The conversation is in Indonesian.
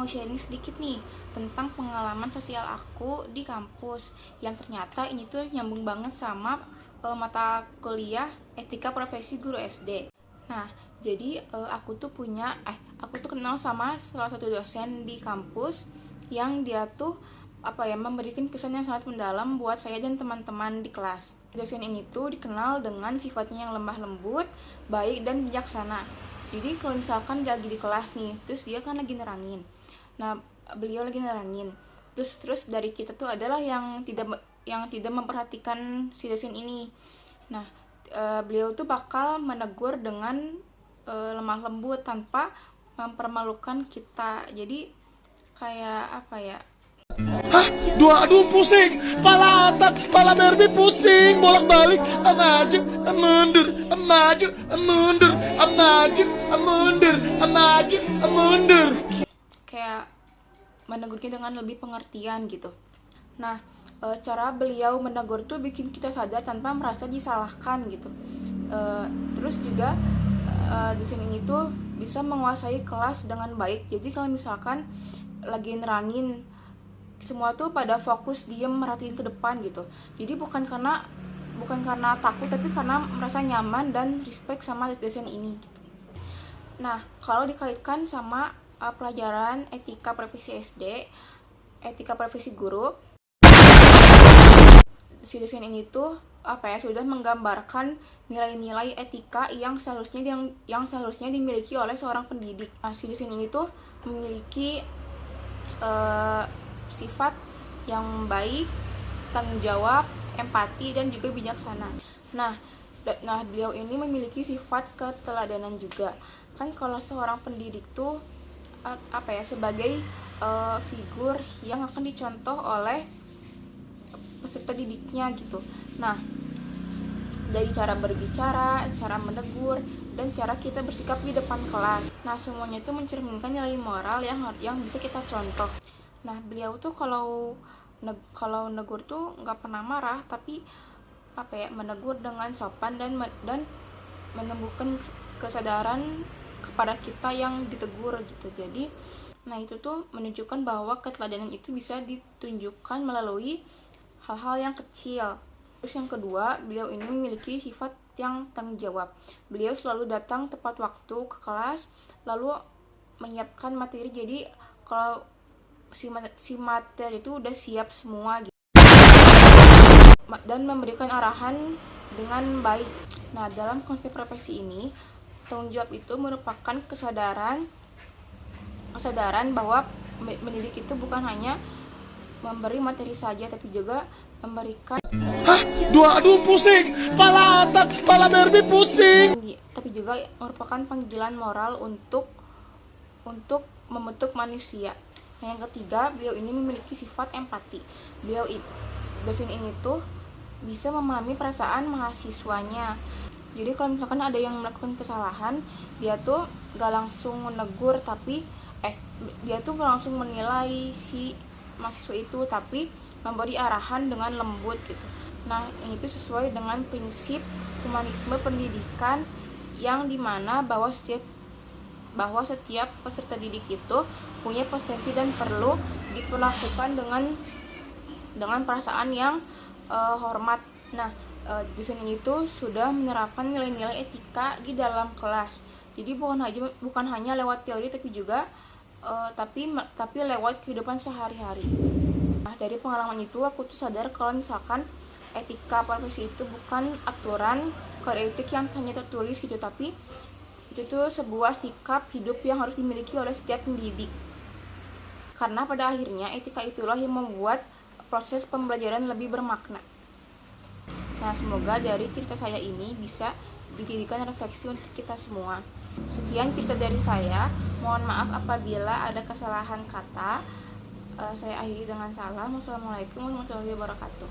sharing sedikit nih tentang pengalaman sosial aku di kampus, yang ternyata ini tuh nyambung banget sama mata kuliah etika profesi guru SD. Nah, jadi aku tuh kenal sama salah satu dosen di kampus yang dia tuh memberikan kesan yang sangat mendalam buat saya dan teman-teman di kelas. Dosen ini tuh dikenal dengan sifatnya yang lemah lembut, baik dan bijaksana. Jadi kalau misalkan lagi di kelas nih, terus dia kan lagi nerangin. Nah, beliau lagi nerangin. Terus dari kita tuh adalah yang tidak memperhatikan si dosen ini. Nah, beliau tuh bakal menegur dengan lemah lembut tanpa mempermalukan kita. Jadi kayak Aduh pusing, pala otak, pala Barbie pusing, bolak-balik, maju, mundur, maju, mundur, maju, mundur, maju, mundur. Kayak menegur kita dengan lebih pengertian gitu. Nah, cara beliau menegur tuh bikin kita sadar tanpa merasa disalahkan gitu. Terus juga dosen ini tuh bisa menguasai kelas dengan baik. Jadi kalau misalkan lagi nerangin, semua tuh pada fokus diem merhatiin ke depan gitu. Jadi bukan karena takut, tapi karena merasa nyaman dan respect sama dosen ini gitu. Nah, kalau dikaitkan sama pelajaran etika profesi SD, etika profesi guru, si dosen ini tuh sudah menggambarkan nilai-nilai etika yang seharusnya dimiliki oleh seorang pendidik. Nah, si dosen ini tuh memiliki sifat yang baik, tanggung jawab, empati, dan juga bijaksana. Nah, beliau ini memiliki sifat keteladanan juga. Kan kalau seorang pendidik tuh sebagai figur yang akan dicontoh oleh peserta didiknya gitu. Nah, dari cara berbicara, cara menegur, dan cara kita bersikap di depan kelas. Nah, semuanya itu mencerminkan nilai moral yang bisa kita contoh. Nah, beliau tuh kalau negur tuh nggak pernah marah, tapi menegur dengan sopan dan menumbuhkan kesadaran kepada kita yang ditegur gitu. Jadi, nah itu tuh menunjukkan bahwa keteladanan itu bisa ditunjukkan melalui hal-hal yang kecil. Terus yang kedua, beliau ini memiliki sifat yang tanggung jawab. Beliau selalu datang tepat waktu ke kelas, lalu menyiapkan materi. Jadi kalau si materi itu udah siap semua gitu, dan memberikan arahan dengan baik. Nah, dalam konsep profesi ini, tanggung jawab itu merupakan kesadaran bahwa mendidik itu bukan hanya memberi materi saja, tapi juga memberikan Aduh pusing, pala otak, pala Barbie pusing. Tapi juga merupakan panggilan moral untuk membentuk manusia. Nah, yang ketiga, beliau ini memiliki sifat empati. Dosen ini tuh bisa memahami perasaan mahasiswanya. Jadi kalau misalkan ada yang melakukan kesalahan, dia tuh gak langsung menegur, tapi dia tuh gak langsung menilai si mahasiswa itu, tapi memberi arahan dengan lembut gitu. Nah, ini tuh sesuai dengan prinsip humanisme pendidikan, yang dimana bahwa setiap peserta didik itu punya potensi dan perlu diperlakukan dengan perasaan yang hormat. Nah, dosen ini tuh sudah menerapkan nilai-nilai etika di dalam kelas. Jadi bukan hanya lewat teori, tapi juga tapi lewat kehidupan sehari-hari. Nah, dari pengalaman itu aku tuh sadar kalau misalkan etika profesi itu bukan aturan kode etik yang hanya tertulis gitu, tapi itu tuh sebuah sikap hidup yang harus dimiliki oleh setiap pendidik. Karena pada akhirnya etika itulah yang membuat proses pembelajaran lebih bermakna. Nah, semoga dari cerita saya ini bisa dijadikan refleksi untuk kita semua. Sekian cerita dari saya. Mohon maaf apabila ada kesalahan kata. Saya akhiri dengan salam. Wassalamualaikum warahmatullahi wabarakatuh.